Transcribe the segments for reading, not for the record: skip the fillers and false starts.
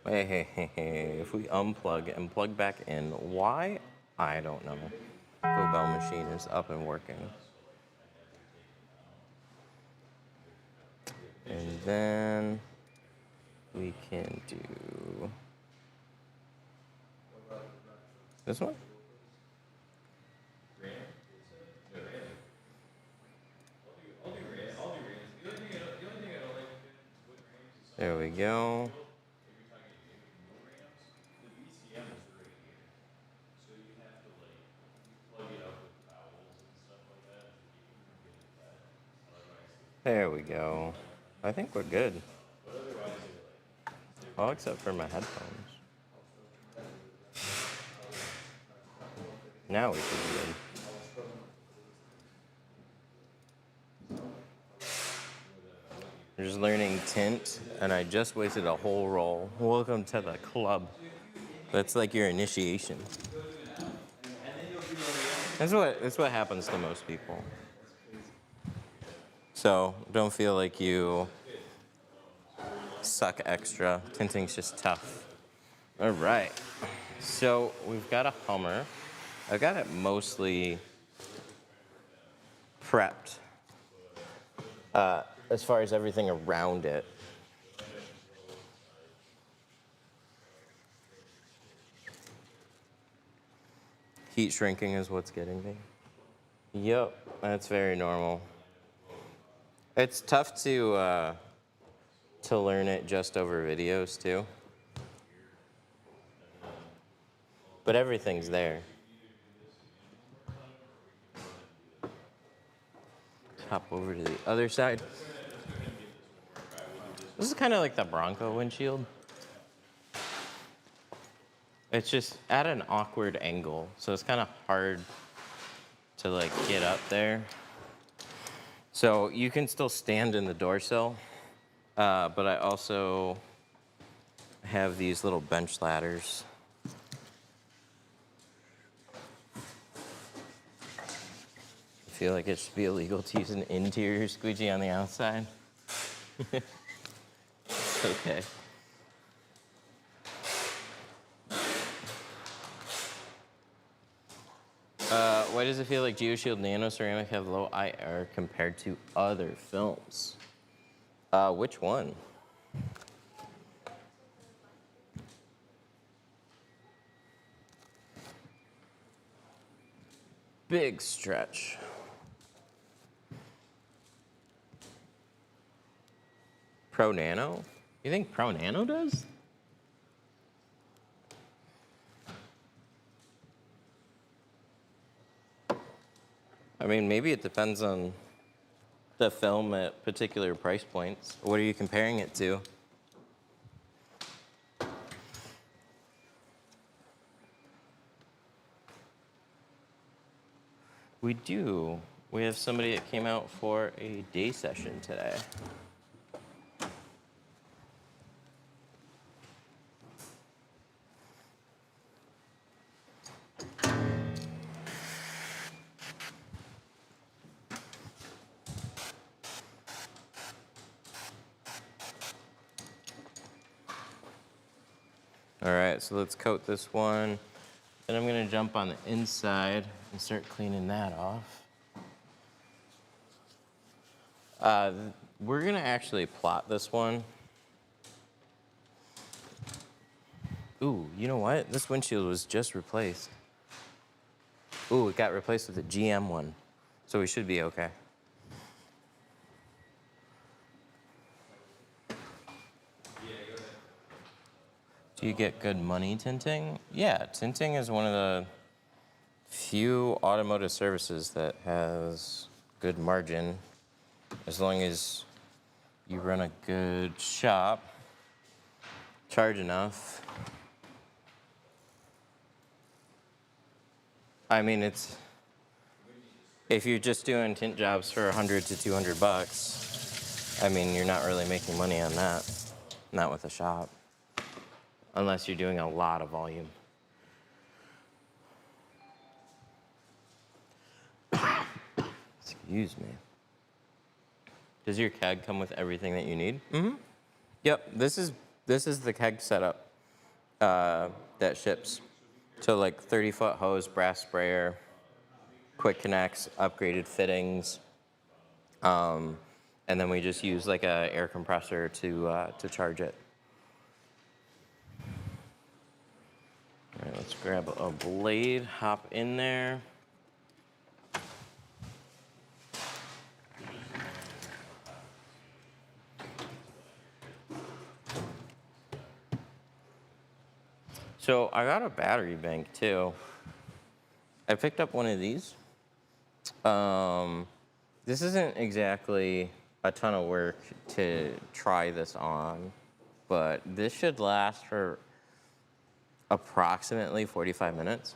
Hey, if we unplug and plug back in, why? I don't know. Bell machine is up and working. And then we can do this one. There we go. There we go. I think we're good. Well, except for my headphones. Now we should be good. I'm just learning Tint, and I just wasted a whole roll. Welcome to the club. That's like your initiation. That's what happens to most people. So don't feel like you suck extra. Tinting's just tough. All right. So we've got a Hummer. I've got it mostly prepped as far as everything around it. Heat shrinking is what's getting me. Yep, that's very normal. It's tough to learn it just over videos too. But everything's there. Hop over to the other side. This is kind of like the Bronco windshield. It's just at an awkward angle, so it's kind of hard to like get up there. So you can still stand in the door sill, but I also have these little bench ladders. I feel like it should be illegal to use an interior squeegee on the outside. Okay. Why does it feel like GeoShield Nano Ceramic have low IR compared to other films? Which one? Big stretch. Pro Nano? You think Pro Nano does? I mean, maybe it depends on the film at particular price points. What are you comparing it to? We do. We have somebody that came out for a day session today. All right, so let's coat this one. Then I'm gonna jump on the inside and start cleaning that off. We're gonna actually plot this one. Ooh, you know what? This windshield was just replaced. Ooh, it got replaced with a GM one. So we should be okay. Do you get good money tinting? Yeah, tinting is one of the few automotive services that has good margin as long as you run a good shop, charge enough. I mean, if you're just doing tint jobs for 100 to 200 bucks, I mean, you're not really making money on that, not with a shop. Unless you're doing a lot of volume. Excuse me. Does your keg come with everything that you need? Mm-hmm. Yep, this is the keg setup. that ships. So like 30-foot hose, brass sprayer, quick connects, upgraded fittings, and then we just use like a air compressor to charge it. All right, let's grab a blade, hop in there. So I got a battery bank too. I picked up one of these. This isn't exactly a ton of work to try this on, but this should last for approximately 45 minutes.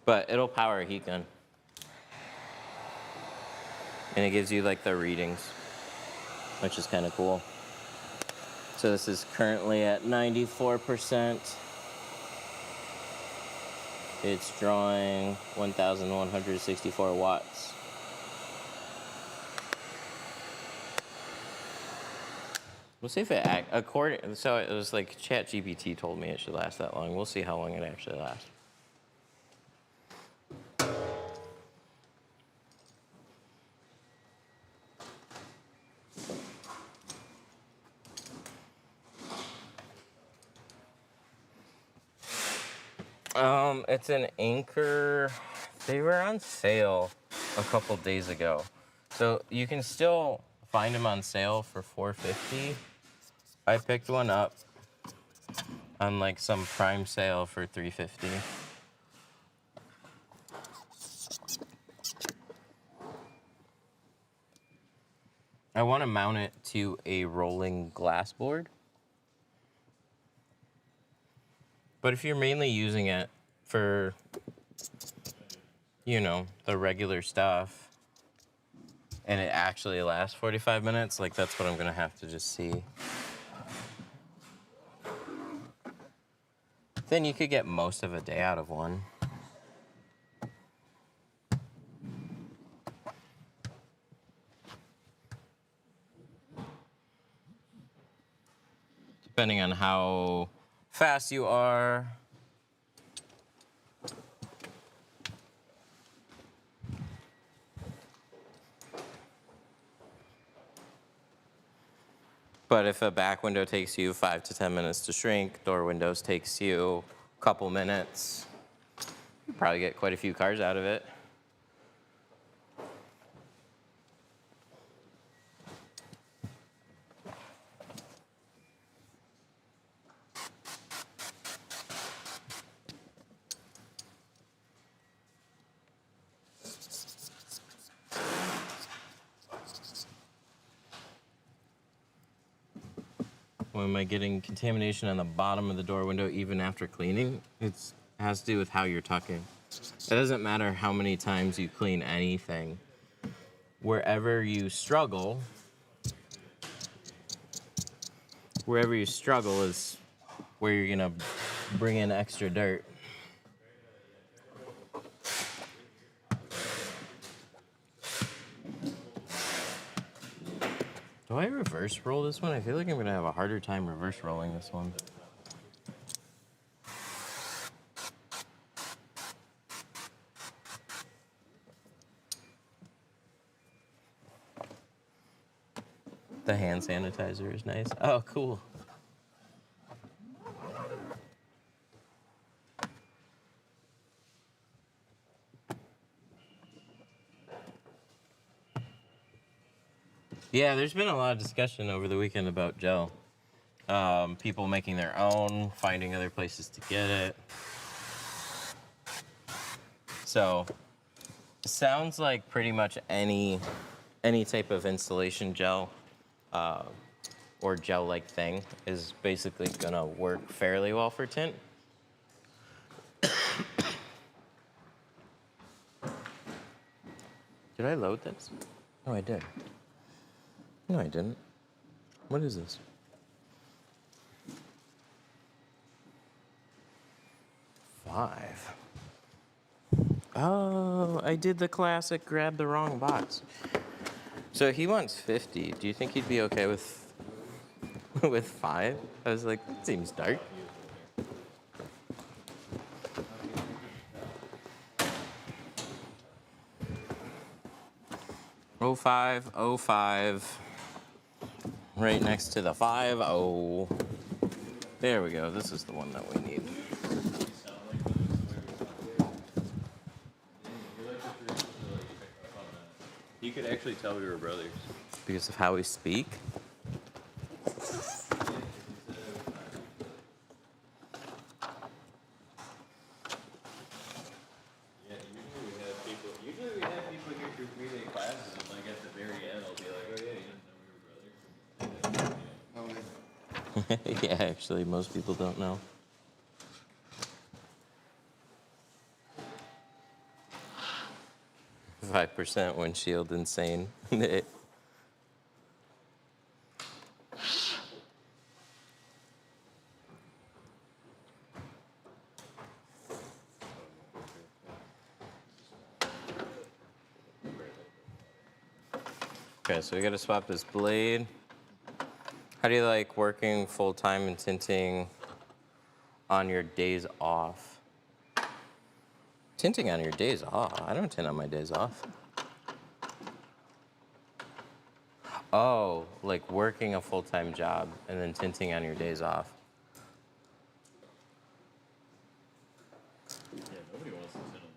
But it'll power a heat gun. And it gives you like the readings, which is kind of cool. So this is currently at 94%. It's drawing 1,164 watts. We'll see if it so it was like ChatGPT told me it should last that long. We'll see how long it actually lasts. It's an Anchor. They were on sale a couple days ago. So you can still find them on sale for $4.50. I picked one up on like some prime sale for $3.50. I want to mount it to a rolling glass board. But if you're mainly using it for, you know, the regular stuff, and it actually lasts 45 minutes, like that's what I'm gonna have to just see. Then you could get most of a day out of one. Depending on how fast you are. But if a back window takes you 5 to 10 minutes to shrink, door windows takes you a couple minutes, you probably get quite a few cars out of it. Why am I getting contamination on the bottom of the door window even after cleaning? It has to do with how you're tucking. It doesn't matter how many times you clean anything. Wherever you struggle is where you're gonna bring in extra dirt. Do I reverse roll this one? I feel like I'm gonna have a harder time reverse rolling this one. The hand sanitizer is nice. Oh, cool. Yeah, there's been a lot of discussion over the weekend about gel. People making their own, finding other places to get it. So, it sounds like pretty much any type of installation gel or gel-like thing is basically gonna work fairly well for tint. Did I load this? Oh, I did. No, I didn't. What is this? $5. Oh, I did the classic grab the wrong box. So he wants $50. Do you think he'd be okay with With 5? I was like, that seems dark. Oh 05, 05. Right next to the 50. There we go. This is the one that we need. You could actually tell we were brothers. Because of how we speak. Yeah, usually we have people get through 3-day classes and like at the very end they'll be like, oh yeah, you didn't know we were brothers. Yeah, actually, most people don't know. Oh. 5% windshield insane. Okay, so we gotta swap this blade. How do you like working full-time and tinting on your days off? Tinting on your days off? I don't tint on my days off. Oh, like working a full-time job and then tinting on your days off. Yeah, nobody wants to sit on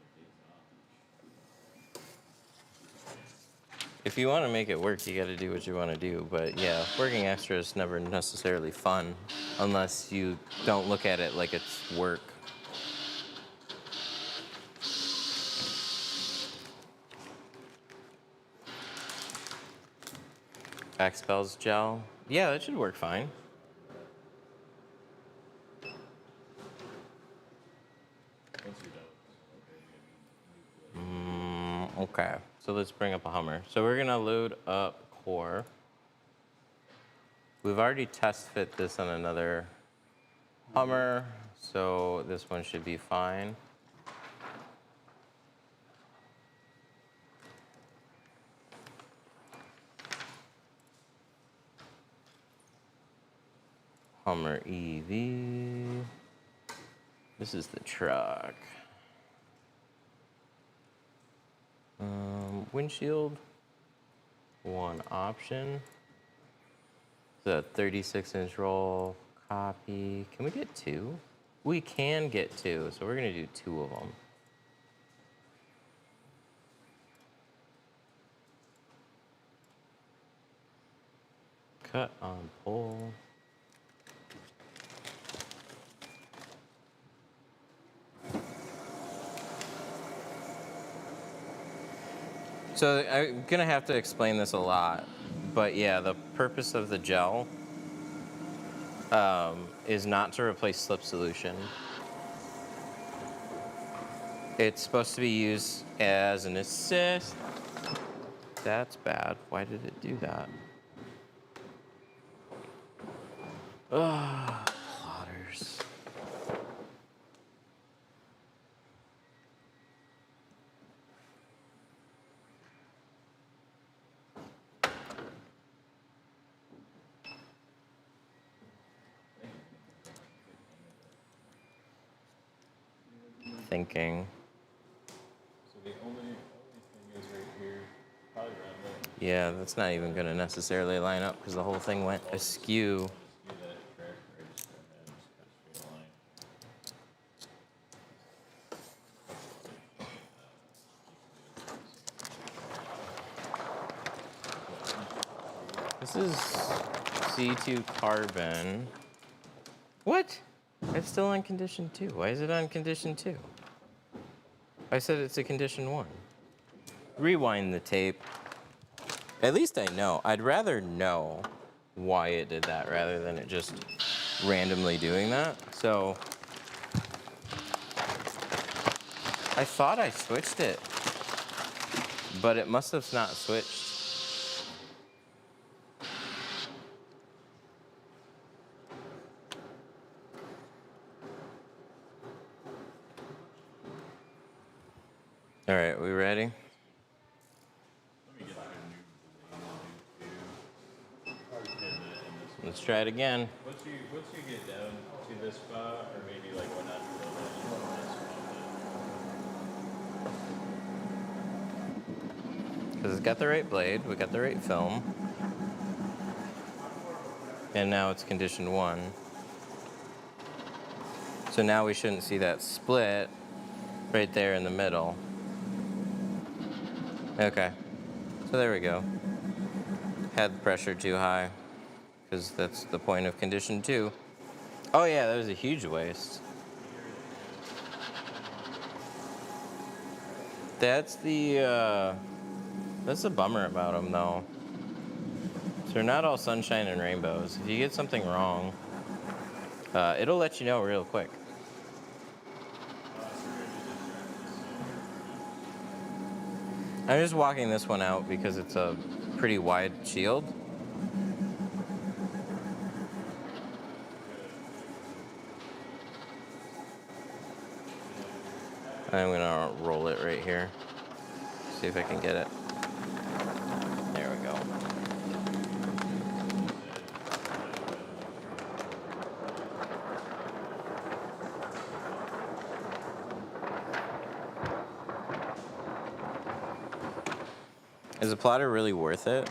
If you want to make it work, you got to do what you want to do. But yeah, working extra is never necessarily fun unless you don't look at it like it's work. Expels gel. Yeah, that should work fine. once you're done. Okay, so let's bring up a Hummer. So we're gonna load up core. We've already test fit this on another Hummer, so this one should be fine. Hummer EV. This is the truck. Windshield, one option. The 36-inch roll, copy. Can we get 2? We can get 2, so we're gonna do 2 of them. Cut on pole. So I'm gonna have to explain this a lot, but yeah, the purpose of the gel is not to replace slip solution. It's supposed to be used as an assist. That's bad. Why did it do that? Ugh, plotters. Thinking. So the only thing is right here, probably around there. Yeah, that's not even gonna necessarily line up because the whole thing went askew. Do that track register and then just cut a straight line. This is C2 carbon. What? It's still on condition 2. Why is it on condition 2? I said it's a condition 1. Rewind the tape. At least I know. I'd rather know why it did that rather than it just randomly doing that. So I thought I switched it, but it must have not switched. All right, we ready? Let me get like a new blade to do too. Probably 10 minutes in this one. let's try it again. Once you get down to this spot, or maybe like when not below that, you want Because it's got the right blade, we got the right film. And now it's condition 1. So now we shouldn't see that split right there in the middle. Okay, so there we go. Had the pressure too high, because that's the point of condition 2. Oh yeah, that was a huge waste. That's the bummer about them though. So they're not all sunshine and rainbows. If you get something wrong, it'll let you know real quick. I'm just walking this one out because it's a pretty wide shield. I'm gonna roll it right here. See if I can get it. There we go. Is a plotter really worth it?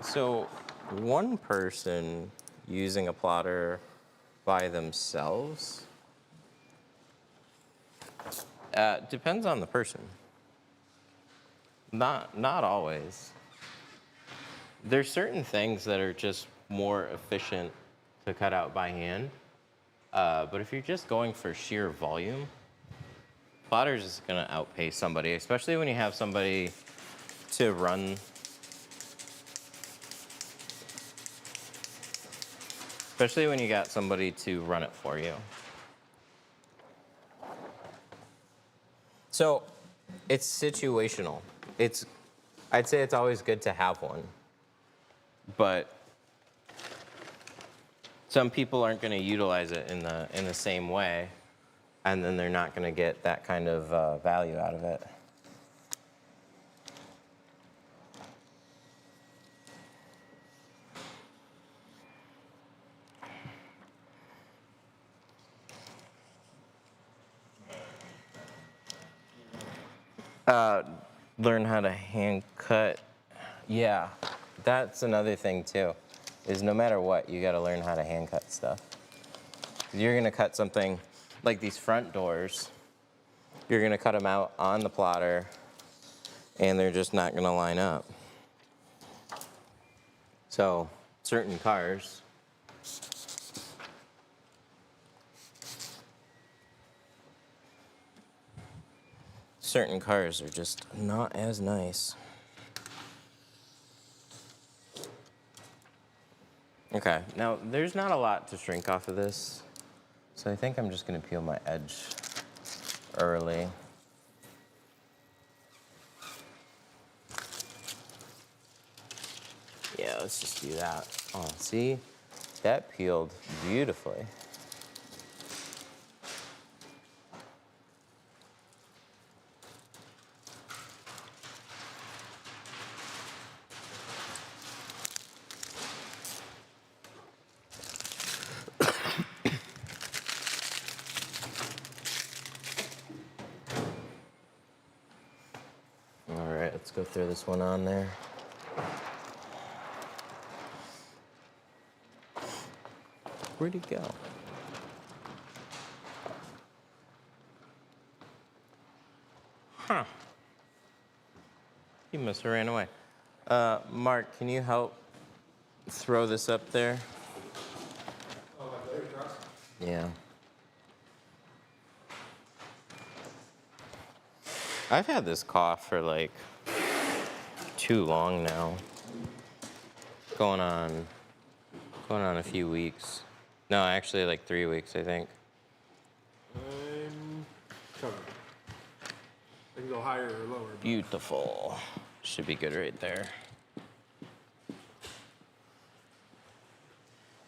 So one person using a plotter by themselves depends on the person. Not always. There's certain things that are just more efficient to cut out by hand. But if you're just going for sheer volume, plotter's is gonna outpace somebody, especially when you have somebody to run. Especially when you got somebody to run it for you. So it's situational. I'd say it's always good to have one. But some people aren't going to utilize it in the same way, and then they're not going to get that kind of value out of it. Learn how to hand cut. Yeah, that's another thing too, is no matter what, you gotta learn how to hand cut stuff. You're gonna cut something like these front doors, you're gonna cut them out on the plotter, and they're just not gonna line up. So, certain cars, are just not as nice. Okay, now there's not a lot to shrink off of this, so I think I'm just gonna peel my edge early. Yeah, let's just do that. Oh, see? That peeled beautifully. Let's go throw this one on there. Where'd he go? Huh. He must have ran away. Mark, can you help throw this up there? Oh, like there across? Yeah. I've had this cough for like too long now. Going on a few weeks. No, actually like 3 weeks, I think. I'm covered. I can go higher or lower. But Beautiful. Should be good right there.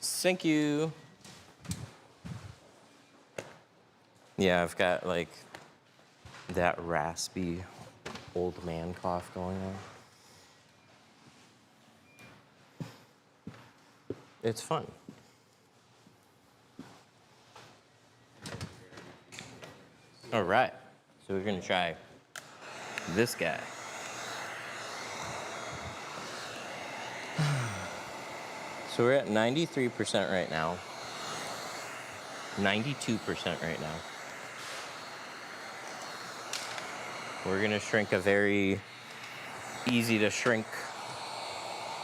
Thank you. Yeah, I've got like that raspy old man cough going on. It's fun. All right, so we're gonna try this guy. So we're at 93% right now. 92% right now. We're gonna shrink a very easy to shrink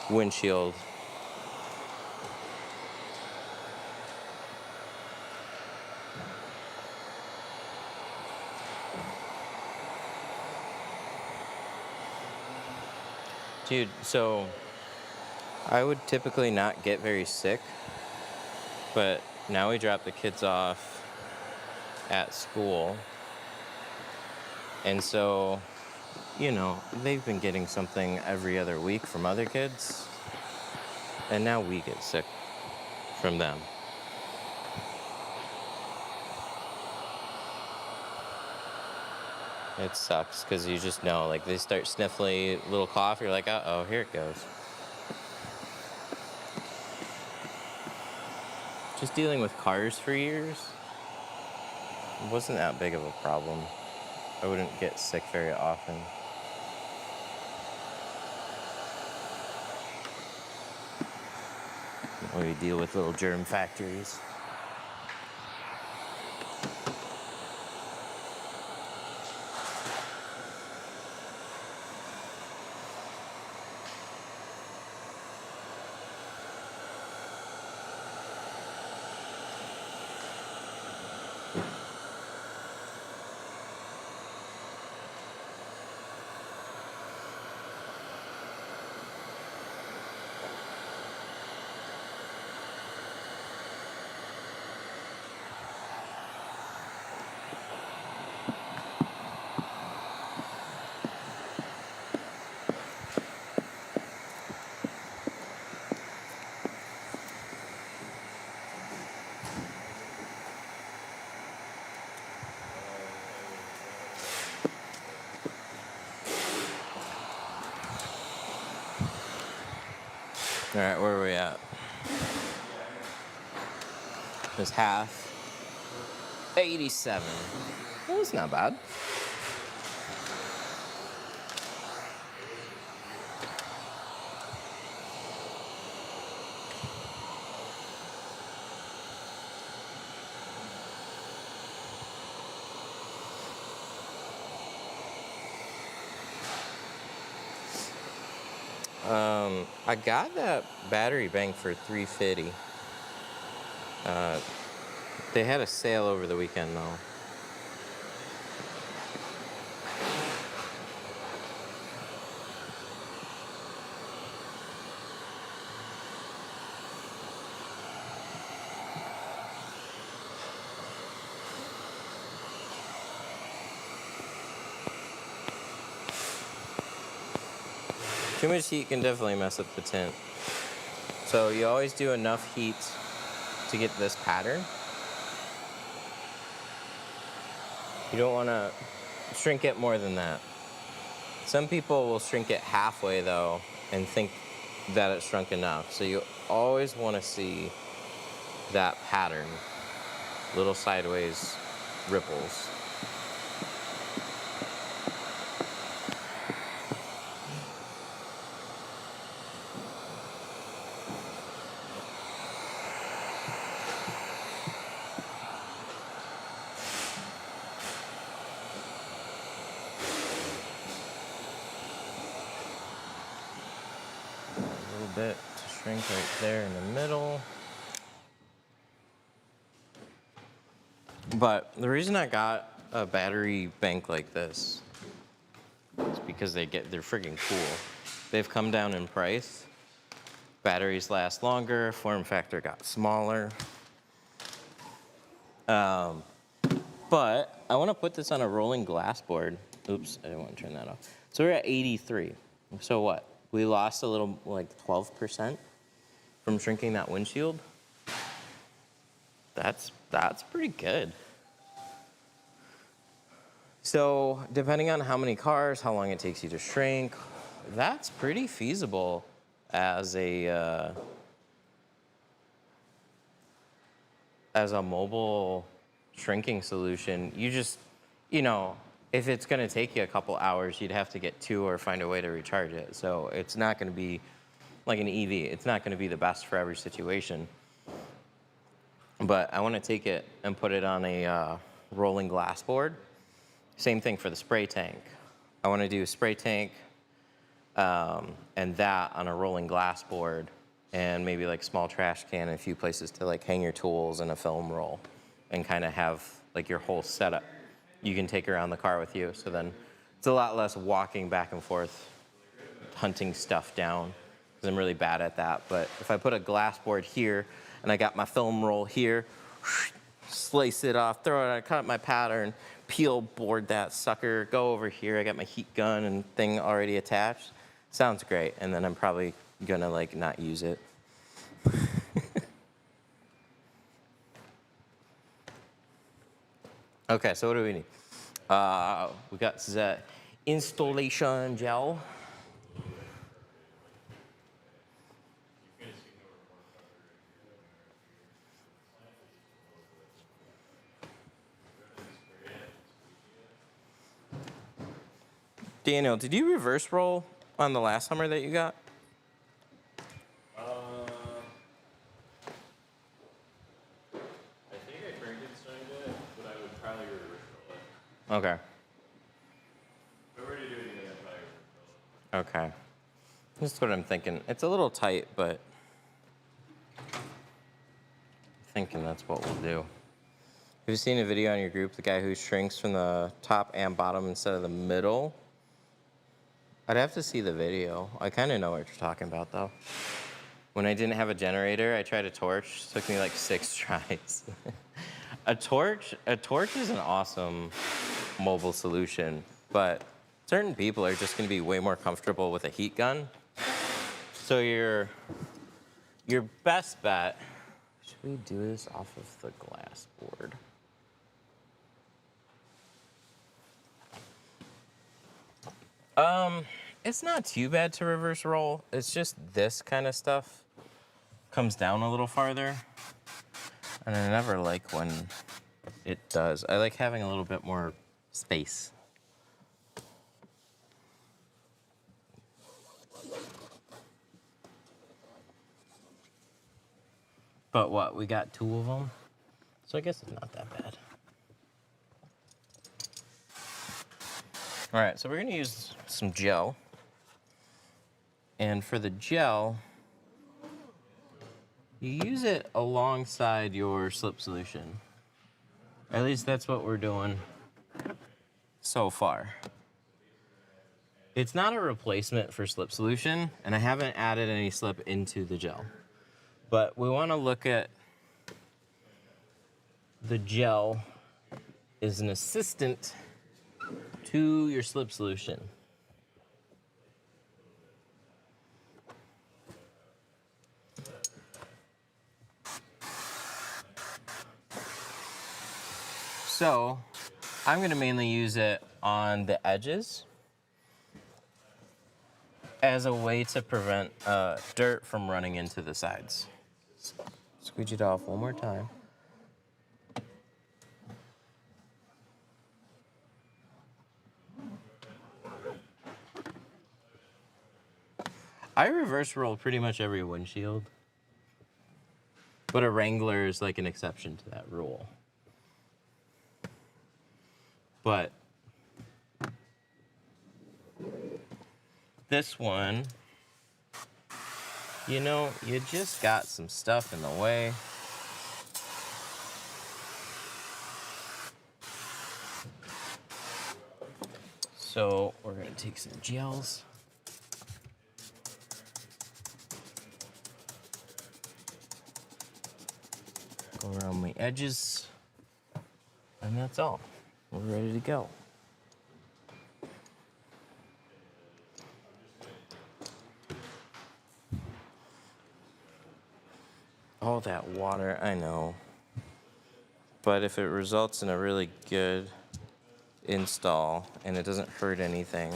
windshield. Dude, so I would typically not get very sick, but now we drop the kids off at school. And so, you know, they've been getting something every other week from other kids. And now we get sick from them. It sucks because you just know, like, they start sniffling, little cough, you're like, uh-oh, here it goes. Just dealing with cars for years wasn't that big of a problem. I wouldn't get sick very often. We deal with little germ factories. All right, where are we at? It's half. 87. Well, that's not bad. I got that battery bank for $350. They had a sale over the weekend though. Too much heat can definitely mess up the tint. So you always do enough heat to get this pattern. You don't want to shrink it more than that. Some people will shrink it halfway though and think that it's shrunk enough. So you always want to see that pattern, little sideways ripples. Bit to shrink right there in the middle. But the reason I got a battery bank like this is because they're friggin' cool. They've come down in price. Batteries last longer, form factor got smaller. But I want to put this on a rolling glass board. Oops, I didn't want to turn that off. So we're at 83. So what? We lost a little, like 12% from shrinking that windshield. That's pretty good. So depending on how many cars, how long it takes you to shrink, that's pretty feasible as a as a mobile shrinking solution, you just, you know, if it's going to take you a couple hours, you'd have to get two or find a way to recharge it. So it's not going to be like an EV. It's not going to be the best for every situation. But I want to take it and put it on a rolling glass board. Same thing for the spray tank. I want to do a spray tank and that on a rolling glass board, and maybe like small trash can and a few places to like hang your tools and a film roll, and kind of have like your whole setup you can take around the car with you. So then it's a lot less walking back and forth, hunting stuff down, because I'm really bad at that. But if I put a glass board here and I got my film roll here, slice it off, throw it, I cut my pattern, peel board that sucker, go over here, I got my heat gun and thing already attached. Sounds great, and then I'm probably gonna like not use it. Okay, so what do we need? We got the installation gel. Daniel, did you reverse roll on the last Hummer that you got? I think I Frankensteined it, but I would probably reverse roll it. Okay. If I were to do anything, I'd probably reverse roll it. Okay. That's what I'm thinking. It's a little tight, but I'm thinking that's what we'll do. Have you seen a video on your group, the guy who shrinks from the top and bottom instead of the middle? I'd have to see the video. I kind of know what you're talking about, though. When I didn't have a generator, I tried a torch. It took me like 6 tries. A torch is an awesome mobile solution, but certain people are just going to be way more comfortable with a heat gun. So your best bet, should we do this off of the glass board? It's not too bad to reverse roll. It's just this kind of stuff comes down a little farther. And I never like when it does. I like having a little bit more space. But what, we got 2 of them? So I guess it's not that bad. All right, so we're gonna use some gel. And for the gel, you use it alongside your slip solution. At least that's what we're doing so far. It's not a replacement for slip solution, and I haven't added any slip into the gel. But we wanna look at the gel as an assistant to your slip solution. So I'm going to mainly use it on the edges as a way to prevent dirt from running into the sides. Squeegee it off one more time. I reverse roll pretty much every windshield, but a Wrangler is like an exception to that rule. But this one, you know, you just got some stuff in the way. So we're gonna take some gels. Go around the edges, and that's all. We're ready to go. All that water, I know. But if it results in a really good install and it doesn't hurt anything,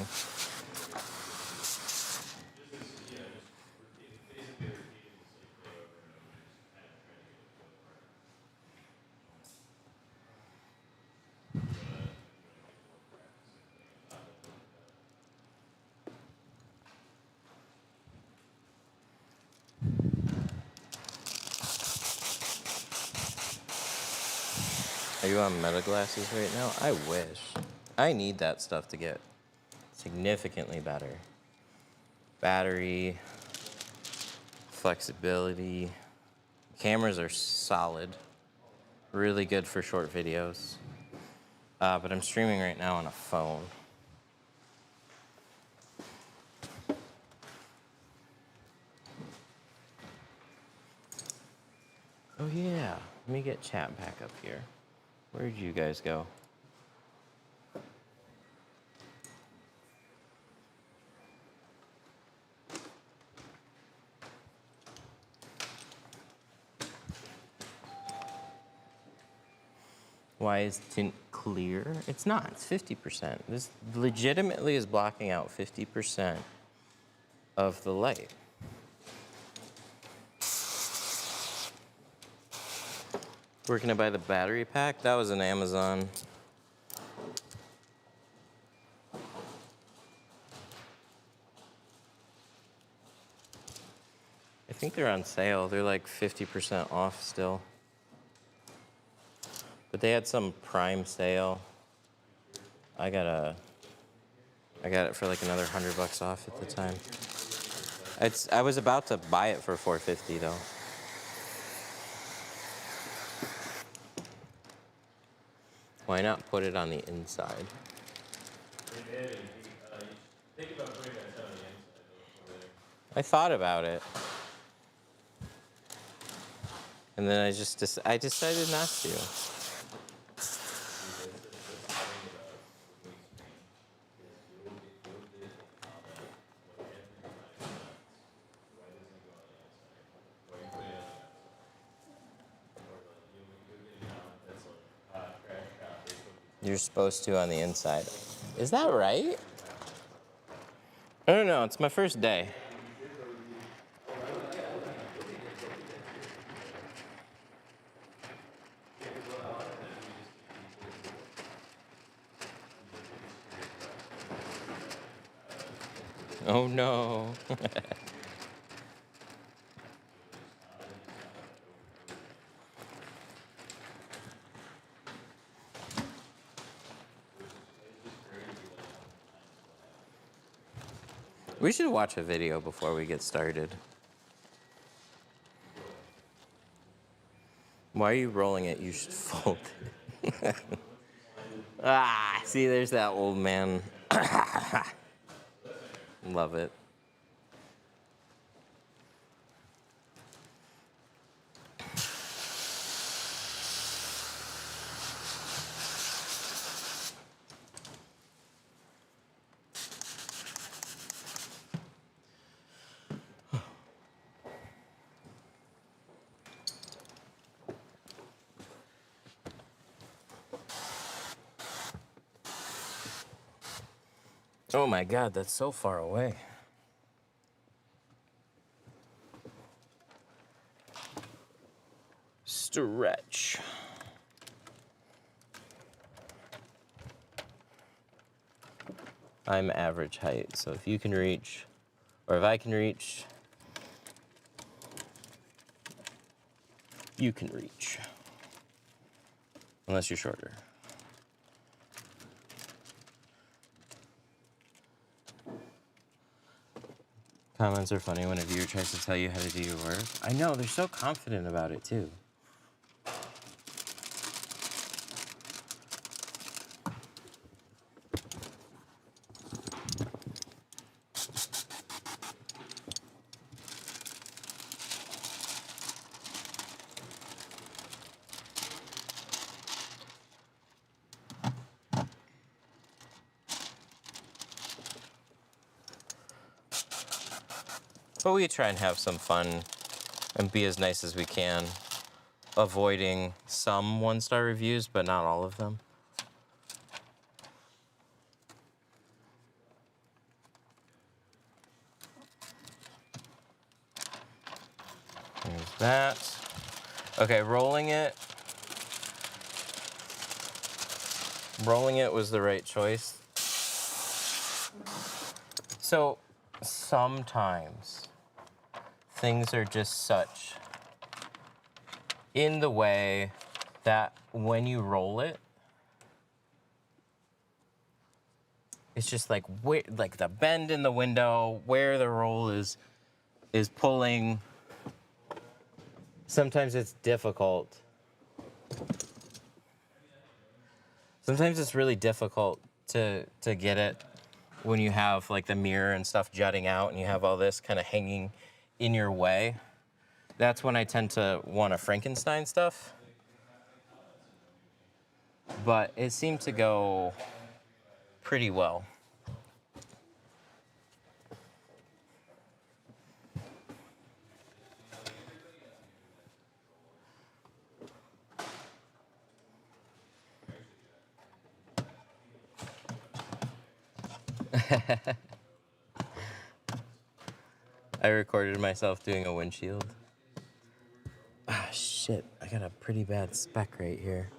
Are you on Meta glasses right now? I wish. I need that stuff to get significantly better. Battery, flexibility. Cameras are solid. Really good for short videos. But I'm streaming right now on a phone. Oh yeah, let me get chat back up here. Where did you guys go? Why is tint clear? It's not, it's 50%. This legitimately is blocking out 50% of the light. Where can I buy the battery pack? That was an Amazon. I think they're on sale. They're like 50% off still. But they had some Prime sale. I got it for like another $100 off at the time. I was about to buy it for $450 though. Why not put it on the inside? Think about putting that on the inside though, over there. I thought about it. And then I decided not to. You're supposed to on the inside. Is that right? I don't know. It's my first day. Oh no. We should watch a video before we get started. Why are you rolling it? You should fold it. Ah, see, there's that old man. Love it. Oh my God, that's so far away. Stretch. I'm average height, so if you can reach, or if I can reach, you can reach. Unless you're shorter. Comments are funny when a viewer tries to tell you how to do your work. I know, they're so confident about it too. But we try and have some fun and be as nice as we can, avoiding some one-star reviews, but not all of them. There's that. Okay, rolling it. Rolling it was the right choice. So sometimes things are just such in the way that when you roll it, it's just like where, like the bend in the window where the roll is pulling. Sometimes it's difficult. Sometimes it's really difficult to get it when you have like the mirror and stuff jutting out and you have all this kind of hanging in your way. That's when I tend to want to Frankenstein stuff. But it seemed to go pretty well. I recorded myself doing a windshield. Ah, shit. I got a pretty bad speck right here.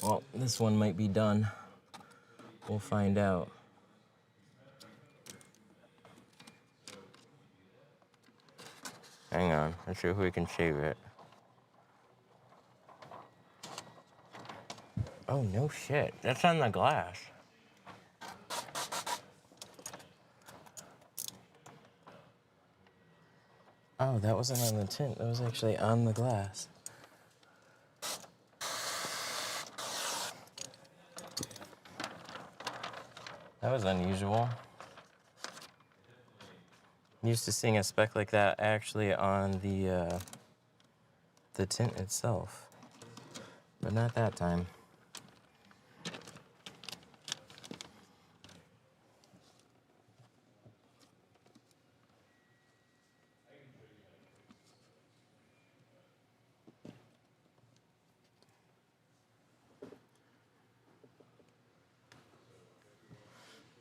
Well, this one might be done. We'll find out. Hang on. Let's see if we can shave it. Oh, no shit. That's on the glass. Oh, that wasn't on the tint. That was actually on the glass. That was unusual. I'm used to seeing a speck like that actually on the tint itself, but not that time.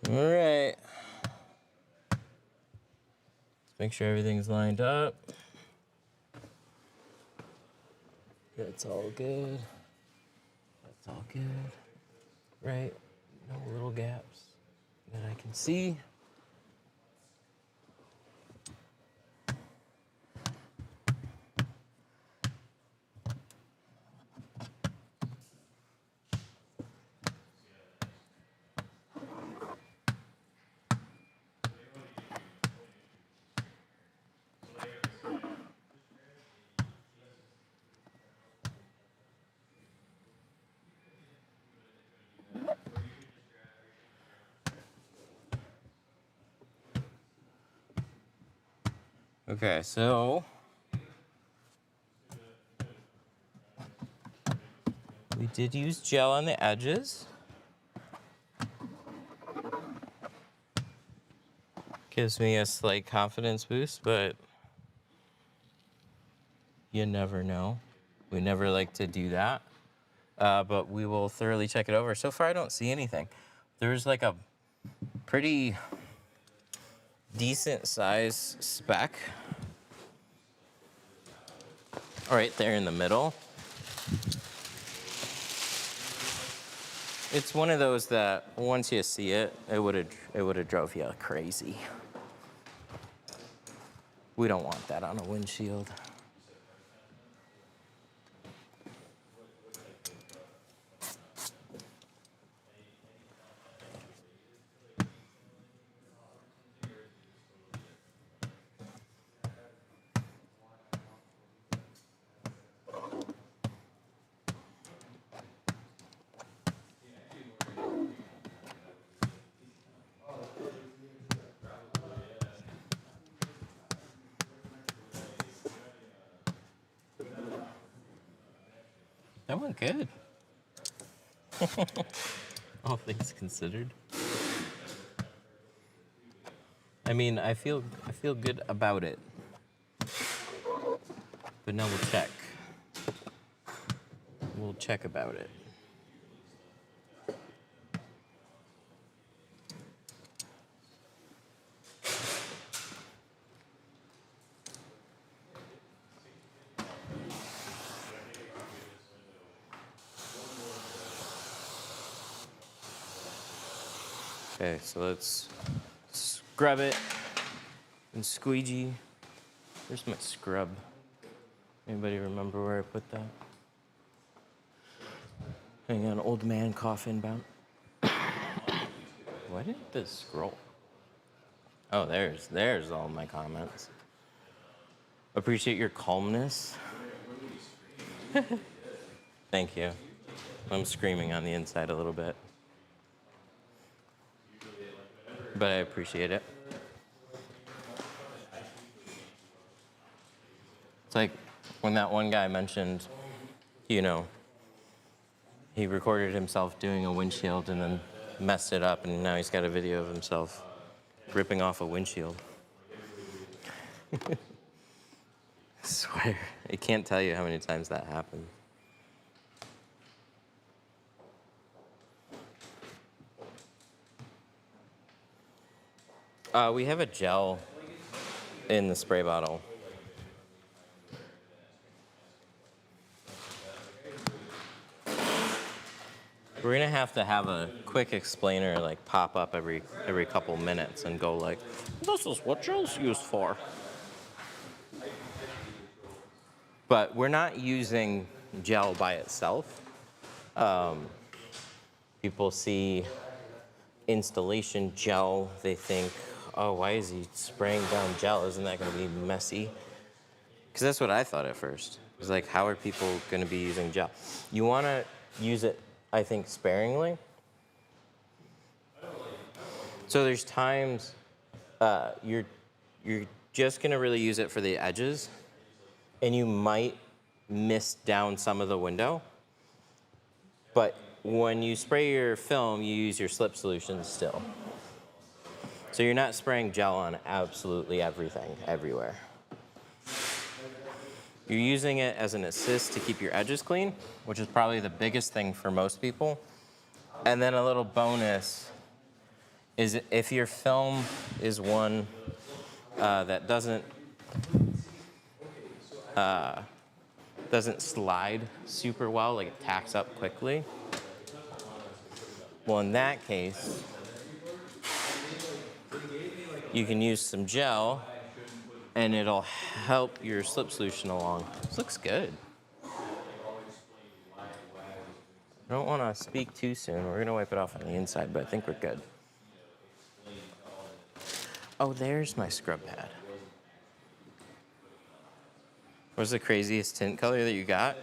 All right. Let's make sure everything's lined up. That's all good. That's all good. Right? No little gaps that I can see. Okay, so we did use gel on the edges. Gives me a slight confidence boost, but you never know. We never like to do that, but we will thoroughly check it over. So far, I don't see anything. There's like a pretty decent size speck right there in the middle. It's one of those that once you see it, it would have drove you crazy. We don't want that on a windshield. That went good. All things considered. I mean, I feel good about it. But now we'll check. We'll check about it. Okay, so let's scrub it and squeegee. Where's my scrub? Anybody remember where I put that? Hang on, old man cough inbound. Why didn't this scroll? Oh, there's all my comments. Appreciate your calmness. Thank you. I'm screaming on the inside a little bit. But I appreciate it. It's like when that one guy mentioned, you know, he recorded himself doing a windshield and then messed it up, and now he's got a video of himself ripping off a windshield. I swear, I can't tell you how many times that happened. We have a gel in the spray bottle. We're gonna have to have a quick explainer like pop up every couple minutes and go like, this is what gel's used for. But we're not using gel by itself. People see installation gel, they think, oh, why is he spraying down gel? Isn't that gonna be messy? Because that's what I thought at first. It was like, how are people gonna be using gel? You wanna use it, I think, sparingly. So there's times you're just gonna really use it for the edges, and you might mist down some of the window. But when you spray your film, you use your slip solution still. So you're not spraying gel on absolutely everything, everywhere. You're using it as an assist to keep your edges clean, which is probably the biggest thing for most people. And then a little bonus is if your film is one that doesn't slide super well, like it tacks up quickly. Well, in that case, you can use some gel and it'll help your slip solution along. This looks good. I don't want to speak too soon. We're gonna wipe it off on the inside, but I think we're good. Oh, there's my scrub pad. What's the craziest tint color that you got?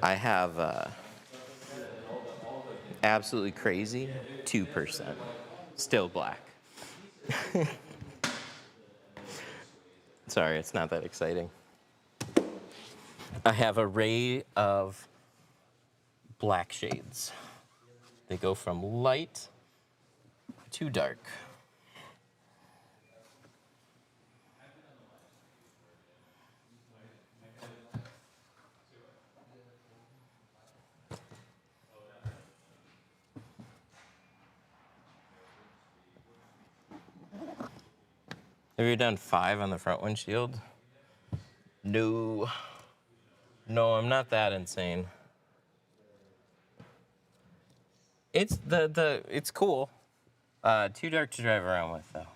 I have absolutely crazy 2%. Still black. Sorry, it's not that exciting. I have an array of black shades. They go from light to dark. Have you done 5 on the front windshield? No. No, I'm not that insane. It's it's cool. Too dark to drive around with though.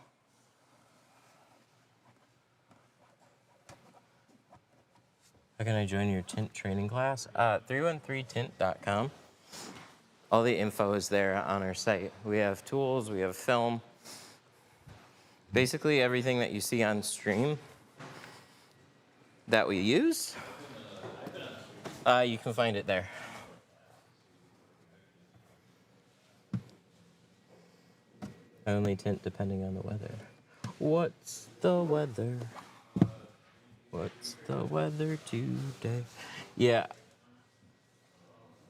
How can I join your tint training class? 313tint.com. All the info is there on our site. We have tools, we have film. Basically everything that you see on stream that we use, you can find it there. I only tint depending on the weather. What's the weather? What's the weather today? Yeah.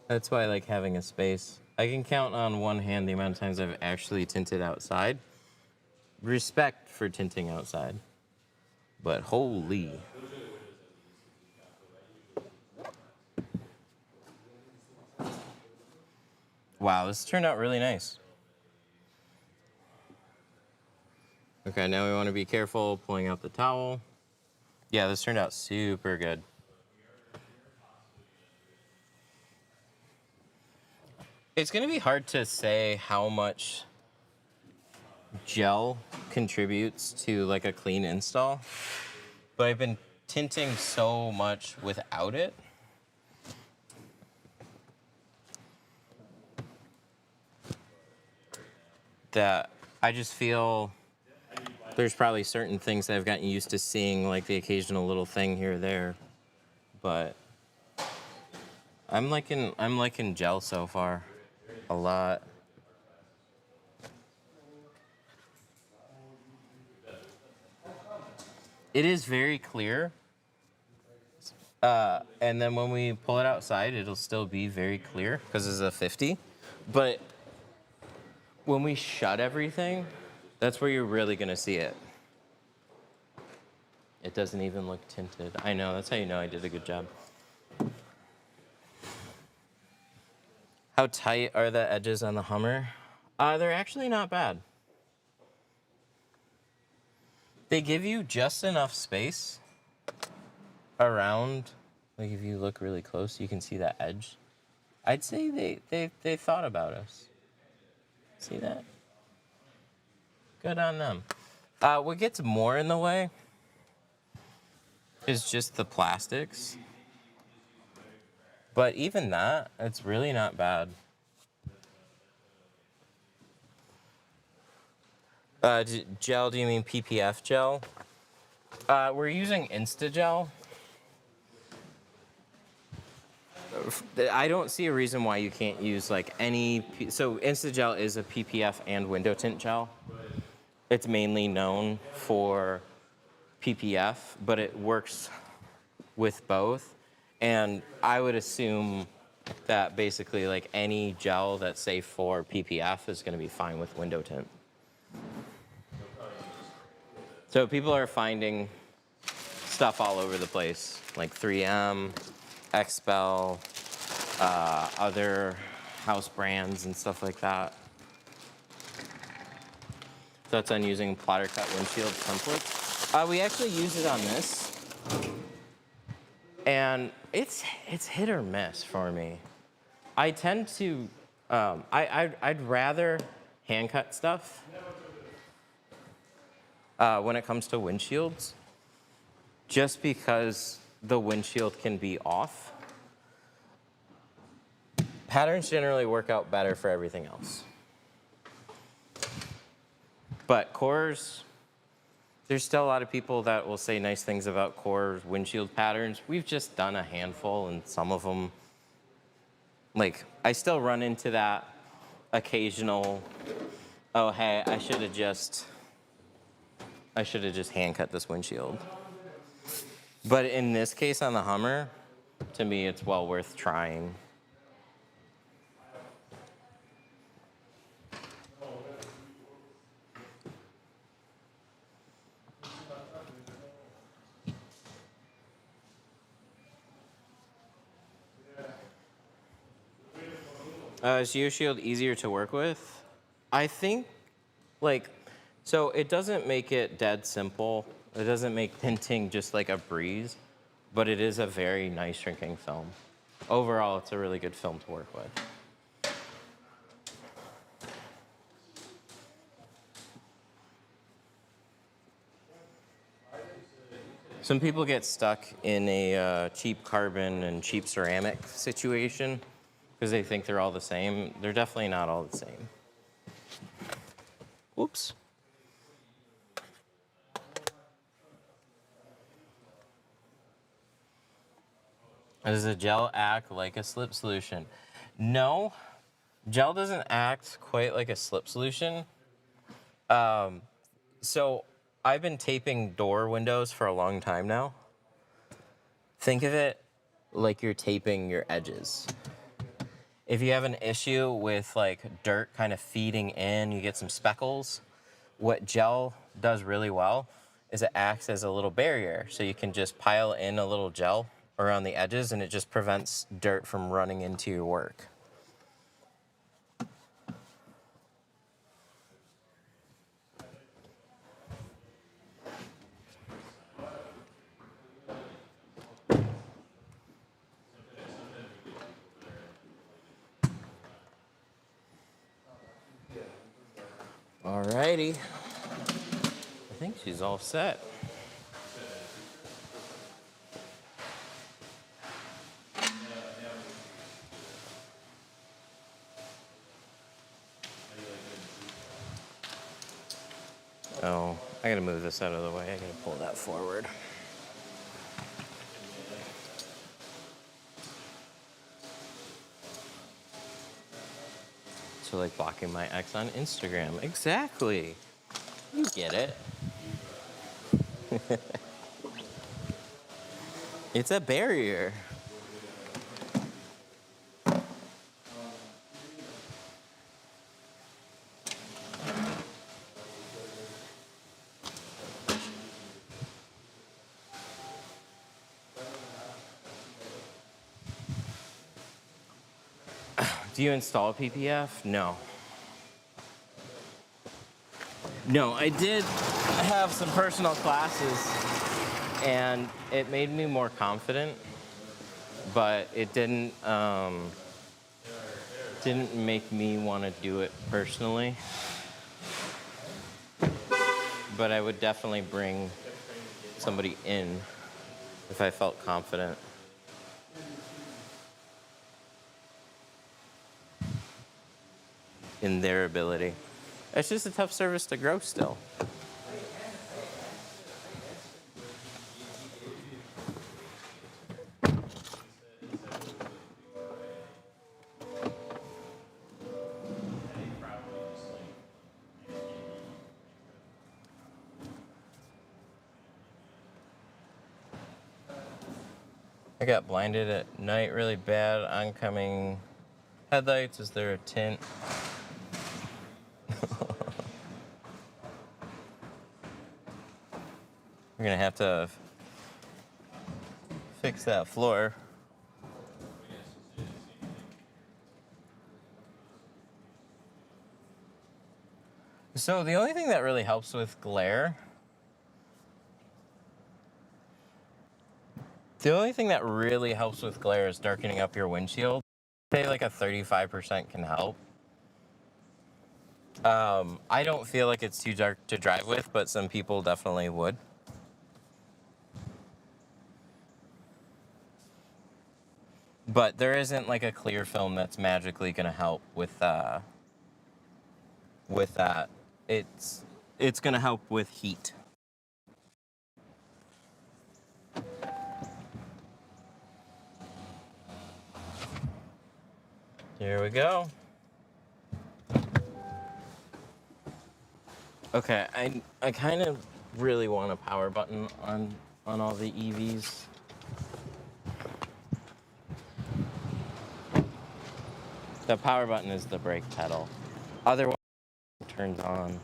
That's why I like having a space. I can count on one hand the amount of times I've actually tinted outside. Respect for tinting outside. But holy. Wow, this turned out really nice. Okay, now we want to be careful pulling out the towel. Yeah, this turned out super good. It's going to be hard to say how much gel contributes to like a clean install but I've been tinting so much without it that I just feel there's probably certain things that I've gotten used to seeing, like the occasional little thing here or there, but I'm liking gel so far a lot. It is very clear, and then when we pull it outside, it'll still be very clear because it's a 50. But when we shut everything, that's where you're really gonna see it. It doesn't even look tinted. I know, that's how you know I did a good job. How tight are the edges on the Hummer? They're actually not bad. They give you just enough space around, like if you look really close, you can see that edge. I'd say they thought about us. See that? Good on them. What gets more in the way is just the plastics. But even that, it's really not bad. Gel, do you mean PPF gel? We're using Instagel. I don't see a reason why you can't use like any. So Instagel is a PPF and window tint gel. It's mainly known for PPF, but it works with both. And I would assume that basically like any gel that's safe for PPF is going to be fine with window tint. So people are finding stuff all over the place, like 3M, Expel, other house brands and stuff like that. Thoughts on using plotter cut windshield templates? We actually use it on this, and it's hit or miss for me. I tend to, I'd rather hand cut stuff when it comes to windshields, just because the windshield can be off. Patterns generally work out better for everything else. But cores, there's still a lot of people that will say nice things about core windshield patterns. We've just done a handful, and some of them, like, I still run into that occasional, oh, hey, I should have just hand cut this windshield. But in this case on the Hummer, to me, it's well worth trying. Is GeoShield easier to work with? I think, like, so it doesn't make it dead simple. It doesn't make tinting just like a breeze, but it is a very nice shrinking film. Overall, it's a really good film to work with. Some people get stuck in a cheap carbon and cheap ceramic situation because they think they're all the same. They're definitely not all the same. Whoops. Does the gel act like a slip solution? No, gel doesn't act quite like a slip solution. So I've been taping door windows for a long time now. Think of it like you're taping your edges. If you have an issue with like dirt kind of feeding in, you get some speckles, what gel does really well is it acts as a little barrier. So you can just pile in a little gel around the edges and it just prevents dirt from running into your work. Alrighty. I think she's all set. I gotta move this out of the way. I gotta pull that forward. So like blocking my ex on Instagram. Exactly. You get it. It's a barrier. Do you install PPF? No. No, I did have some personal classes and it made me more confident, but it didn't make me want to do it personally. But I would definitely bring somebody in if I felt confident. In their ability. It's just a tough service to grow still. I got blinded at night really bad. Oncoming headlights. Is there a tint? We're gonna have to fix that floor. So the only thing that really helps with glare, is darkening up your windshield. Say like a 35% can help. I don't feel like it's too dark to drive with, but some people definitely would. But there isn't like a clear film that's magically gonna help with that. It's gonna help with heat. Here we go. Okay, I kind of really want a power button on all the EVs. The power button is the brake pedal. Otherwise, it turns on.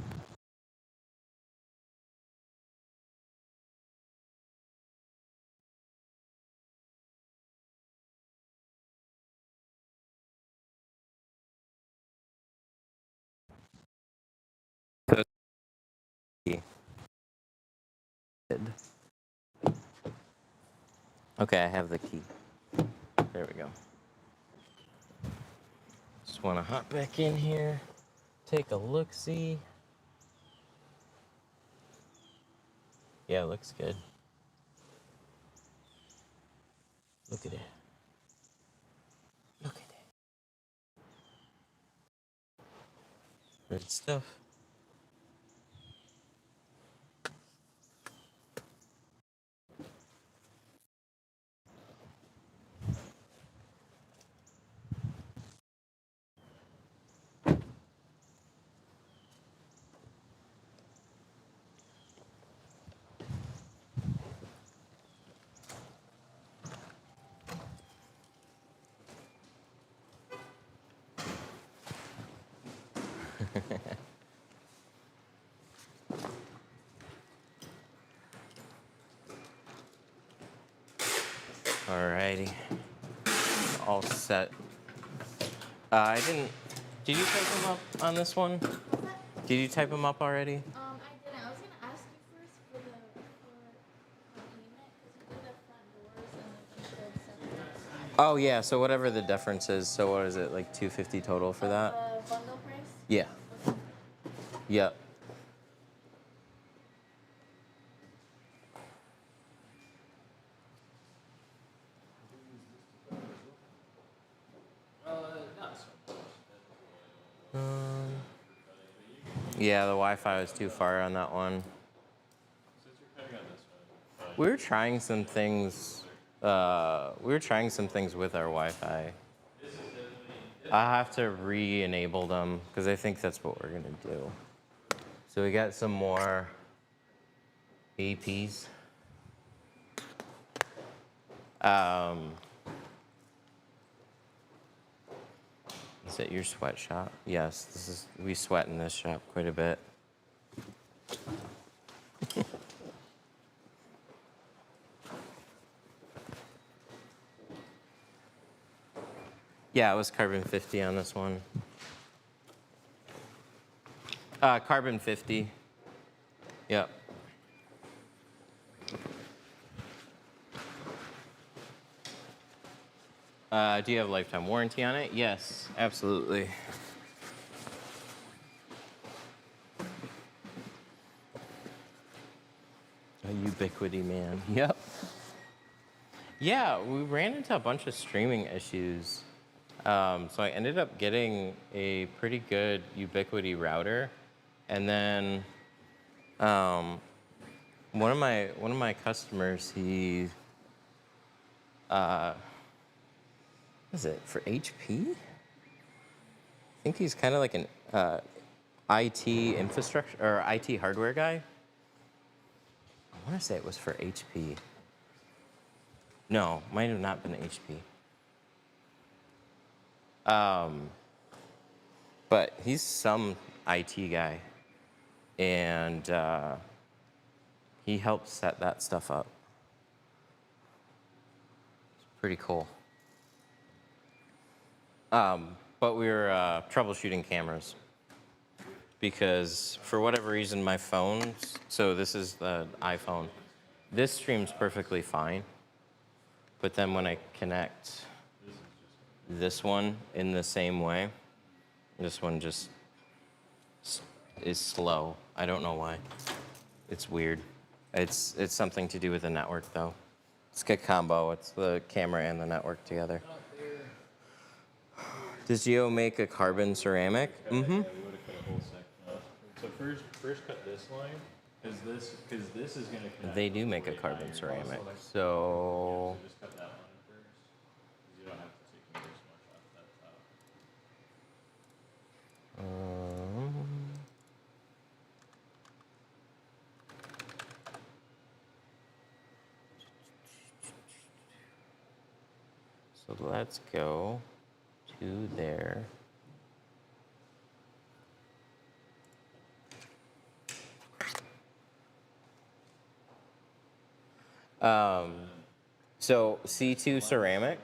Okay, I have the key. There we go. Just want to hop back in here, take a look-see. Yeah, it looks good. Look at it. Look at it. Good stuff. Alrighty. All set. I didn't. Did you type them up on this one? Did you type them up already? I didn't. I was gonna ask you first for payment because you did the front doors and the separate. Oh yeah. So whatever the difference is. So what is it, like $250 total for that? Bundle price. Yeah. Yep. Not so much. Yeah, the Wi-Fi was too far on that one. We were trying some things. We were trying some things with our Wi-Fi. I have to re-enable them because I think that's what we're gonna do. So we got some more APs. Is it your sweatshop? Yes, this is. We sweat in this shop quite a bit. Yeah, it was carbon 50 on this one. Carbon 50. Yep. Do you have a lifetime warranty on it? Yes, absolutely. A ubiquity man. Yep. Yeah, we ran into a bunch of streaming issues. So I ended up getting a pretty good ubiquity router, and then one of my customers, he what is it for HP? I think he's kind of like an IT infrastructure or IT hardware guy. I want to say it was for HP. No, might have not been HP. But he's some IT guy, and he helped set that stuff up. It's pretty cool. But we were troubleshooting cameras because for whatever reason my phone, so this is the iPhone, this streams perfectly fine, but then when I connect this one in the same way, this one just is slow. I don't know why. It's weird. It's something to do with the network though. It's a combo. It's the camera and the network together. Does Geo make a carbon ceramic? Yeah, we would have cut a whole section off. So first cut this line, because this is gonna connect. They do make a right by carbon your ceramic. wall. So So just cut that one first, because you don't have to take near as much off that top. so let's go to there. So C2 ceramic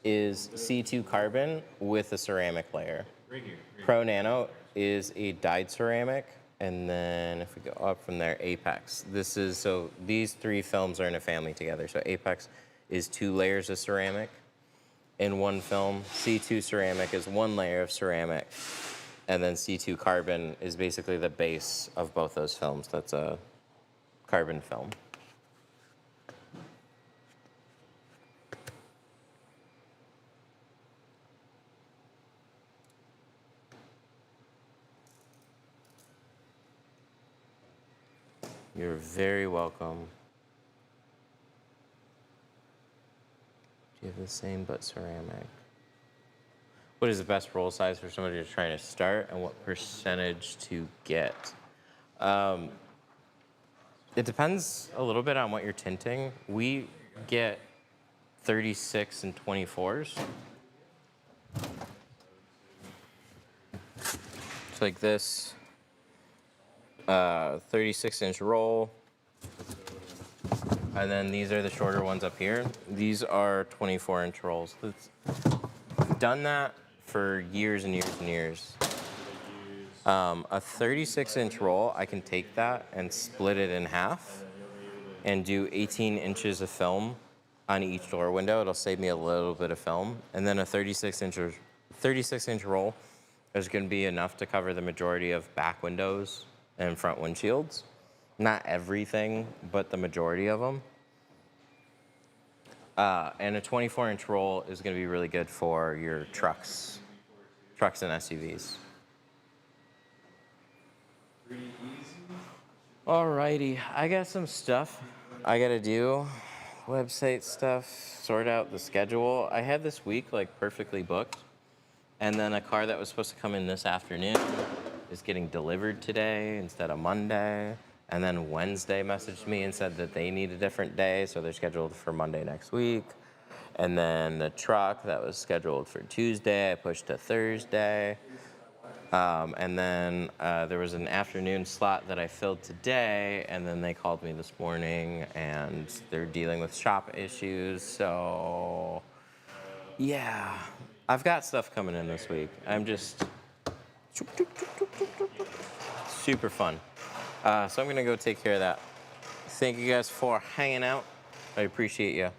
is C2 carbon with a ceramic layer. Right here. Pro Nano is a dyed ceramic, and then if we go up from there, Apex. This is, so these three films are in a family together. So Apex is 2 layers of ceramic in one film. C2 ceramic is 1 layer of ceramic, and then C2 carbon is basically the base of both those films. That's a carbon film. You're very welcome. Do you have the same but ceramic? What is the best roll size for somebody who's trying to start, and what percentage to get? It depends a little bit on what you're tinting. We get 36 and 24s. It's like this. 36-inch roll, and then these are the shorter ones up here. These are 24-inch rolls. I've done that for years and years and years. A 36-inch roll, I can take that and split it in half and do 18 inches of film on each door window. It'll save me a little bit of film. And then a 36-inch roll is going to be enough to cover the majority of back windows and front windshields. Not everything, but the majority of them. And a 24-inch roll is going to be really good for your trucks and SUVs. Alrighty, I got some stuff I gotta do website stuff, sort out the schedule. I had this week like perfectly booked, and then a car that was supposed to come in this afternoon is getting delivered today instead of Monday. And then Wednesday messaged me and said that they need a different day, so they're scheduled for Monday next week. And then the truck that was scheduled for Tuesday, I pushed to Thursday. And then there was an afternoon slot that I filled today, and then they called me this morning, and they're dealing with shop issues. So, yeah, I've got stuff coming in this week. I'm just super fun. So I'm gonna go take care of that. Thank you guys for hanging out. I appreciate you.